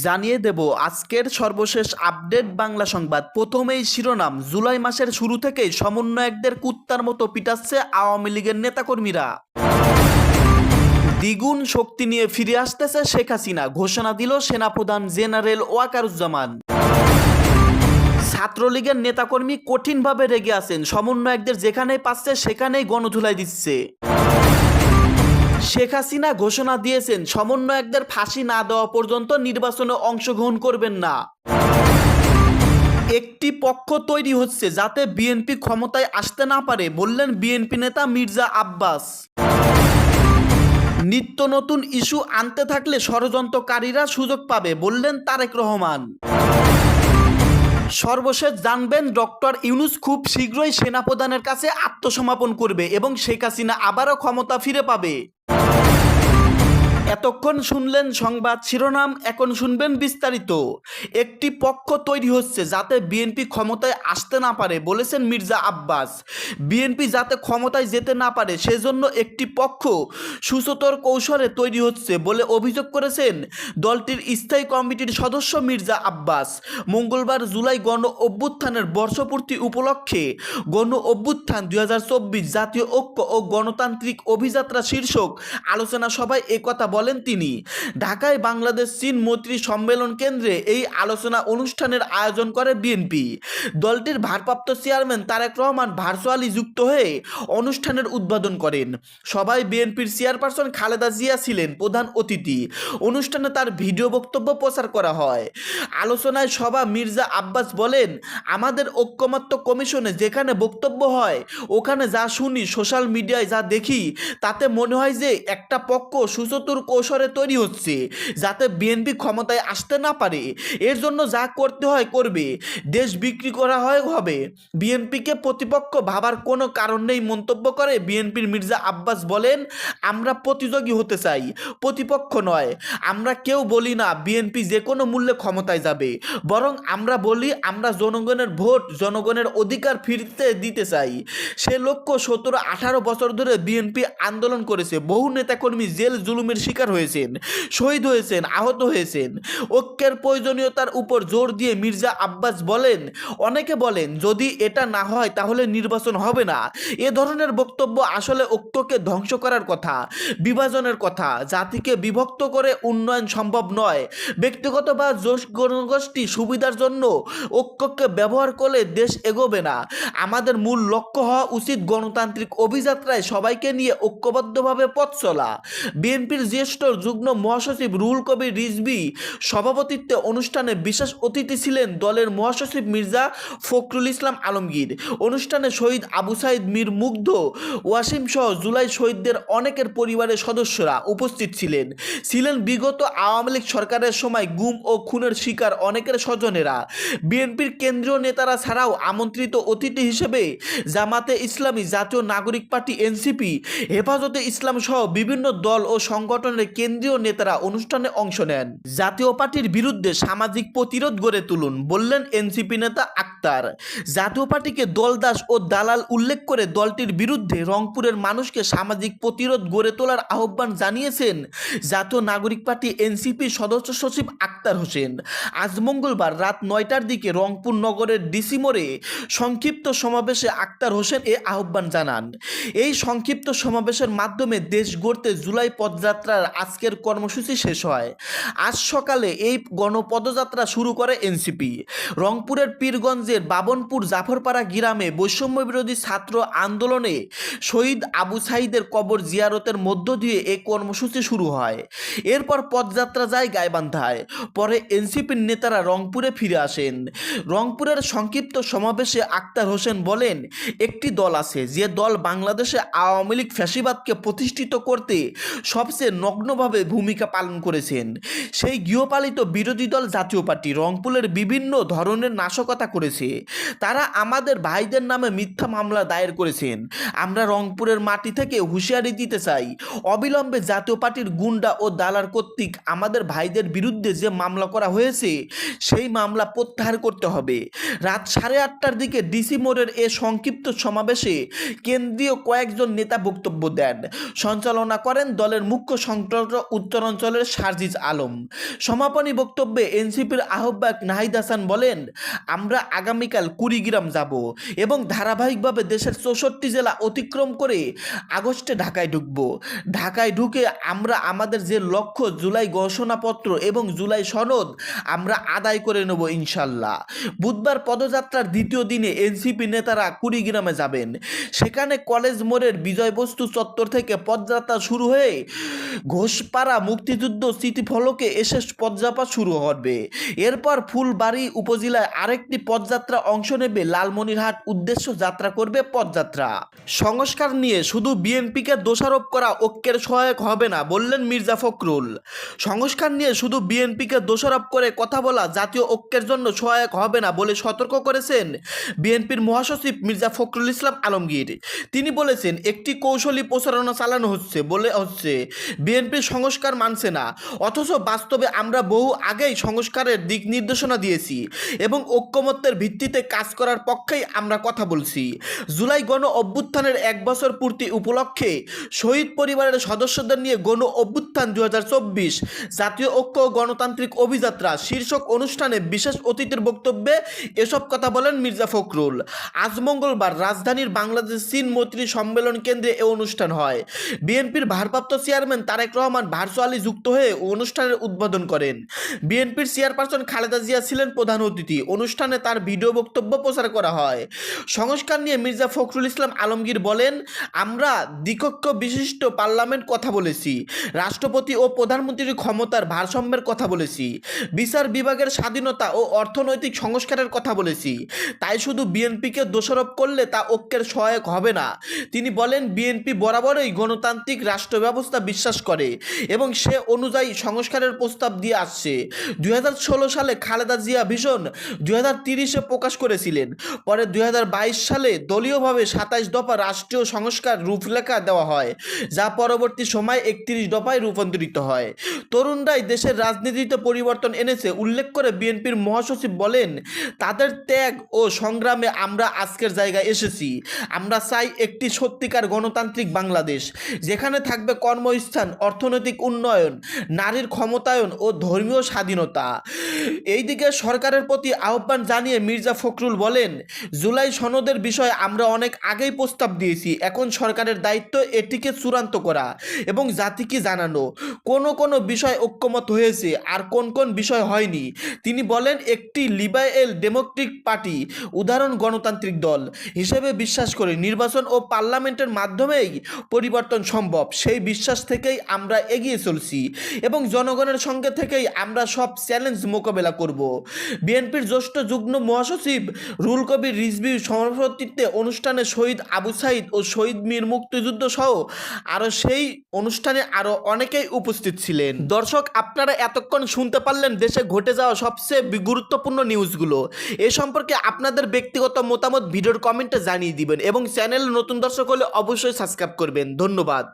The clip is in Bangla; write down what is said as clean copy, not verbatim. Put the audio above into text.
জানিয়ে দেব আজকের সর্বশেষ আপডেট বাংলা সংবাদ। প্রথমেই শিরোনাম, জুলাই মাসের শুরু থেকেই সমন্বয়কদের কুত্তার মতো পিটাচ্ছে আওয়ামী লীগের নেতাকর্মীরা। দ্বিগুণ শক্তি নিয়ে ফিরে আসতেছে শেখ হাসিনা, ঘোষণা দিল সেনাপ্রধান জেনারেল ওয়াকারুজ্জামান। ছাত্রলীগের নেতাকর্মী কঠিনভাবে রেগে আছেন, সমন্বয়কদের যেখানেই পাচ্ছে সেখানেই গণধুলাই দিচ্ছে। শেখ হাসিনা ঘোষণা দিয়েছেন সমন্বয়কদের ফাঁসি না দেওয়া পর্যন্ত নির্বাচনে অংশগ্রহণ করবেন না। একটি পক্ষ তৈরি হচ্ছে যাতে বিএনপি ক্ষমতায় আসতে না পারে, বললেন বিএনপি নেতা মির্জা আব্বাস। নিত্য নতুন ইস্যু আনতে থাকলে ষড়যন্ত্রকারীরা সুযোগ পাবে, বললেন তারেক রহমান। সর্বশেষ জানবেন, ডক্টর ইউনূস খুব শীঘ্রই সেনাপ্রধানের কাছে আত্মসমর্পণ করবে এবং শেখ হাসিনা আবারও ক্ষমতা ফিরে পাবে। এতক্ষণ শুনলেন সংবাদ শিরোনাম, এখন শুনবেন বিস্তারিত। একটি পক্ষ তৈরি হচ্ছে যাতে বিএনপি ক্ষমতায় আসতে না পারে, বলেছেন মির্জা আব্বাস। বিএনপি যাতে ক্ষমতায় যেতে না পারে সেজন্য একটি পক্ষ সুচতুর কৌশলে তৈরি হচ্ছে বলে অভিযোগ করেছেন দলটির স্থায়ী কমিটির সদস্য মির্জা আব্বাস। মঙ্গলবার জুলাই গণ অভ্যুত্থানের বর্ষপূর্তি উপলক্ষে গণ অভ্যুত্থান 2024 জাতীয় ঐক্য ও গণতান্ত্রিক অভিযাত্রা শীর্ষক আলোচনা সভায় একথা বলেন তিনি। ঢাকায় বাংলাদেশ চীন মৈত্রী সম্মেলন কেন্দ্রে এই আলোচনা অনুষ্ঠানের আয়োজন করে বিএনপি। দলটির ভারপ্রাপ্ত চেয়ারম্যান তারেক রহমান ভার্চুয়ালি যুক্ত হয়ে অনুষ্ঠানের উদ্বোধন করেন। সভায় বিএনপির চেয়ারপারসন খালেদা জিয়া ছিলেন প্রধান অতিথি। অনুষ্ঠানে তার ভিডিও বক্তব্য প্রচার করা হয়। আলোচনায় সভা মির্জা আব্বাস বলেন, আমাদের ঐক্যমত্য কমিশনে যেখানে বক্তব্য হয় ওখানে যা শুনি, সোশ্যাল মিডিয়ায় যা দেখি, তাতে মনে হয় যে একটা পক্ষ সুচতুর কৌশলে তৈরি হচ্ছে যাতে বিএনপি ক্ষমতায় আসতে না পারে। এর জন্য যা করতে হয় করবে, দেশ বিক্রি করা হয় হবে। বিএনপিকে প্রতিপক্ষ ভাবার কোনো কারণ নেই মন্তব্য করে বিএনপির মির্জা আব্বাস বলেন, আমরা প্রতিযোগী হতে চাই, প্রতিপক্ষ নয়। আমরা কেউ বলি না বিএনপি যে কোনো মূল্যে ক্ষমতায় যাবে, বরং আমরা বলি আমরা জনগণের ভোট, জনগণের অধিকার ফিরতে দিতে চাই। সে লক্ষ্য 17-18 বছর ধরে বিএনপি আন্দোলন করেছে। বহু নেতাকর্মী জেল জুলুমের শিকার হয়েছেন, শহীদ হয়েছেন, আহত হয়েছেন। ঐক্যের প্রয়োজনীয়তার উপর জোর দিয়ে মির্জা আব্বাস বলেন, অনেকে বলেন যদি এটা না হয় তাহলে নির্বাচন হবে না। এ ধরনের বক্তব্য আসলে ঐক্যকে ধ্বংস করার কথা, বিভাজনের কথা। জাতিকে বিভক্ত করে উন্নয়ন সম্ভব নয়। ব্যক্তিগত বা জনগোষ্ঠী সুবিধার জন্য ঐক্যকে ব্যবহার করলে দেশ এগোবে না। আমাদের মূল লক্ষ্য হওয়া উচিত গণতান্ত্রিক অভিযাত্রায় সবাইকে নিয়ে ঐক্যবদ্ধভাবে পথ চলা। বিএনপির জ্যেষ্ঠ যুগ্ম মহাসচিব রুহুল কবির রিজভী সভাপতিত্বে অনুষ্ঠানে বিশেষ অতিথি ছিলেন দলের মহাসচিব মির্জা ফখরুল ইসলাম আলমগীর। অনুষ্ঠানে শহীদ আবু সাইদ, মীর মুগ্ধ, ওয়াসিম সহ জুলাই শহীদদের অনেকের পরিবারের সদস্যরা উপস্থিত ছিলেন। বিগত আওয়ামী লীগ সরকারের সময় গুম ও খুনের শিকার অনেকের স্বজনেরা। বিএনপির কেন্দ্রীয় নেতারা ছাড়াও আমন্ত্রিত অতিথি হিসেবে জামাতে ইসলামী, জাতীয় নাগরিক পার্টি এনসিপি, হেফাজতে ইসলাম সহ বিভিন্ন দল ও সংগঠনের কেন্দ্রীয় নেতারা অনুষ্ঠানে অংশ নেন। জাতীয় পার্টির বিরুদ্ধে সামাজিক প্রতিরোধ গড়ে তুলুন, বললেন এনসিপি নেতা আক্তার। জাতীয় পার্টিকে দলদাস ও দালাল উল্লেখ করে দলটির বিরুদ্ধে রংপুরের মানুষকে সামাজিক প্রতিরোধ গড়ে তোলার আহ্বান জানিয়েছেন জাতীয় নাগরিক পার্টি এনসিপি সদস্য সচিব আক্তার হোসেন। আজ মঙ্গলবার রাত 9টার দিকে রংপুর নগরের ডিসি মোড়ে সংক্ষিপ্ত সমাবেশে আক্তার হোসেন এ আহ্বান জানান। এই সংক্ষিপ্ত সমাবেশের মাধ্যমে দেশ গড়তে জুলাই পদযাত্রার আজকের কর্মসূচি শেষ হয়। আজ সকালে এই গণপদযাত্রা শুরু করে এনসিপি। রংপুরের পীরগঞ্জের বাবনপুর জাফরপাড়া গ্রামে বৈষম্য বিরোধী ছাত্র আন্দোলনে শহীদ আবু সাইদের কবর জিয়ারতের মধ্য দিয়ে এই কর্মসূচি শুরু হয়। এরপর পদযাত্রা যায় গাইবান্ধায়। পরে এনসিপির নেতারা রংপুরে ফিরে আসেন। রংপুরের সংক্ষিপ্ত সমাবেশে আক্তার হোসেন বলেন, একটি দল আছে যে দল বাংলাদেশে আওয়ামী লীগ ফ্যাসিবাদকে প্রতিষ্ঠিত করতে সবচেয়ে নগ্নভাবে ভূমিকা পালন করেছেন। সেই গৃহপালিত বিরোধী দল জাতীয় পার্টি রংপুরের বিভিন্ন ধরনের নাশকতা করেছে। তারা আমাদের ভাইদের নামে মিথ্যা মামলা দায়ের করেছেন। আমরা রংপুরের মাটি থেকে হুঁশিয়ারি দিতে চাই, অবিলম্বে জাতীয় পার্টির গুন্ডা ও দালাল কর্তৃক আমাদের ভাইদের বিরুদ্ধে যে মামলা করা হয়েছে সেই মামলা প্রত্যাহার করতে হবে। রাত 8:30টার দিকে ডিসি মোড়ের এ সংক্ষিপ্ত সমাবেশে কেন্দ্রীয় কয়েকজন নেতা বক্তব্য দেন। সঞ্চালনা করেন দলের মুখ্য সংক্রান্ত উত্তরাঞ্চলের সার্জিজ আলম। সমাপনী বক্তব্যে এনসিপির আহ্বায়ক নাহিদ হাসান বলেন, আমরা আগামীকাল কুড়িগ্রাম যাব এবং ধারাবাহিকভাবে দেশের 64 জেলা অতিক্রম করে আগস্টে ঢাকায় ঢুকব। ঢাকায় ঢুকে আমরা আমাদের যে লক্ষ্য জুলাই ঘোষণাপত্র এবং জুলাই সনদ আমরা আদায় করে নেব ইনশাল্লাহ। বুধবার পদযাত্রার দ্বিতীয় দিনে এনসিপি নেতারা কুড়িগ্রামে যাবেন। সেখানে কলেজ মোড়ের বিজয়বস্তু চত্বর থেকে পদযাত্রা শুরু হয়ে ঘোষপাড়া মুক্তিযুদ্ধ স্মৃতিফলকে এসে পদযাত্রা শুরু হবে। এরপর ফুলবাড়ী উপজেলায় আরেকটি পদযাত্রা অংশ নেবে। লালমনিরহাট উদ্দেশ্য যাত্রা করবে পদযাত্রা। সংস্কার নিয়ে শুধু বিএনপিকে দোষারোপ করা ঐক্যের সহায়ক হবে না বললেন মির্জা ফখরুল। সংস্কার নিয়ে শুধু বিএনপিকে দোষারোপ করে কথা বলা জাতীয় ঐক্যের জন্য সহায়ক হবে না বলে সতর্ক করেছেন বিএনপির মহাসচিব মির্জা ফখরুল ইসলাম আলমগীর। তিনি বলেছেন, একটি কৌশলী প্রচারণা চালানো হচ্ছে বিএনপি সংস্কার মানছে না, অথচ বাস্তবে আমরা বহু আগেই সংস্কারের দিক নির্দেশনা দিয়েছি এবং ঐক্যমত্যের ভিত্তিতে কাজ করার পক্ষেই আমরা কথা বলছি। জুলাই গণ অভ্যুত্থানের 1 বছর পূর্তি উপলক্ষে শহীদ পরিবারের সদস্যদের নিয়ে গণ অভ্যুত্থান 2024 জাতীয় ঐক্য ও গণতান্ত্রিক অভিযাত্রা শীর্ষক অনুষ্ঠানে বিশেষ অতিথির বক্তব্যে এসব কথা বলেন মির্জা ফখরুল। আজ মঙ্গলবার রাজধানীর বাংলাদেশ চীন মৈত্রী সম্মেলন কেন্দ্রে এ অনুষ্ঠান হয়। বিএনপির ভারপ্রাপ্ত চেয়ারম্যান তারেক রহমান ভার্চুয়ালি যুক্ত হয়ে অনুষ্ঠানের উদ্বোধন করেন। বিএনপির চেয়ারপারসন খালেদা জিয়া ছিলেন প্রধান অতিথি। অনুষ্ঠানে তার ভিডিও বক্তব্য প্রচার করা হয়। সংস্কার নিয়ে মির্জা ফখরুল ইসলাম আলমগীর বলেন, আমরা দ্বিকক্ষ বিশিষ্ট পার্লামেন্ট কথা বলেছি, রাষ্ট্রপতি ও প্রধানমন্ত্রীর ক্ষমতার ভারসাম্যের কথা বলেছি, বিচার বিভাগের স্বাধীনতা ও অর্থনৈতিক সংস্কারের কথা বলেছি। তাই শুধু বিএনপিকে দোষারোপ করলে তা ঐক্যের সহায়ক হবে না। তিনি বলেন, বিএনপি বরাবরই গণতান্ত্রিক রাষ্ট্র ব্যবস্থা বিশ্বাস করে এবং সে অনুযায়ী সংস্কারের প্রস্তাব দিয়ে আসছে। 2016 সালে খালেদা জিয়া ভিশন 2030-এ প্রকাশ করেছিলেন। পরে 2022 সালে দলীয়ভাবে 27 দফা রাষ্ট্রীয় সংস্কার রূপরেখা দেওয়া হয়, যা পরবর্তী সময়ে 31 দফায় রূপান্তরিত হয়। তরুণরাই দেশের রাজনীতিতে পরিবর্তন এনেছে উল্লেখ করে বিএনপির মহাসচিব বলেন, তাদের ত্যাগ ও সংগ্রামে আমরা আজকের জায়গায় এসেছি। আমরা চাই একটি সত্যিকার গণতান্ত্রিক বাংলাদেশ, যেখানে থাকবে কর্মস্থান, অর্থনৈতিক উন্নয়ন, নারীর ক্ষমতায়ন ও ধর্মীয় স্বাধীনতা। এইদিকে সরকারের প্রতি আহ্বান জানিয়ে মির্জা ফখরুল বলেন, জুলাই সনদের বিষয়ে আমরা অনেক আগেই প্রস্তাব দিয়েছি। এখন সরকারের দায়িত্ব এটিকে চূড়ান্ত করা এবং জাতিকে জানানো কোন কোন বিষয় ঐক্যমত হয়েছে আর কোন কোন বিষয় হয়নি। তিনি বলেন, একটি লিবারেল ডেমোক্রেটিক পার্টি উদাহরণ গণতান্ত্রিক দল হিসেবে বিশ্বাস করে নির্বাচন ও পার্লামেন্টের মাধ্যমেই পরিবর্তন সম্ভব। সেই বিশ্বাস থেকেই আমরা এগিয়ে চলছি এবং জনগণের সঙ্গে থেকেই আমরা সব চ্যালেঞ্জ মোকাবেলা করব। বিএনপির জ্যেষ্ঠ যুগ্ম মহাসচিব রুহুল কবির রিজভীর সভাপতিত্বে অনুষ্ঠানে শহীদ আবু সাইদ ও শহীদ মীর মুক্তিযুদ্ধ সহ সেই অনুষ্ঠানে আরও অনেকেই উপস্থিত ছিলেন। দর্শক, আপনারা এতক্ষণ শুনতে পারলেন দেশে ঘটে যাওয়া সবচেয়ে গুরুত্বপূর্ণ নিউজগুলো। এ সম্পর্কে আপনাদের ব্যক্তিগত মতামত ভিডিওর কমেন্টে জানিয়ে দিবেন এবং চ্যানেল নতুন দর্শক হলে অবশ্যই সাবস্ক্রাইব করবেন। ধন্যবাদ।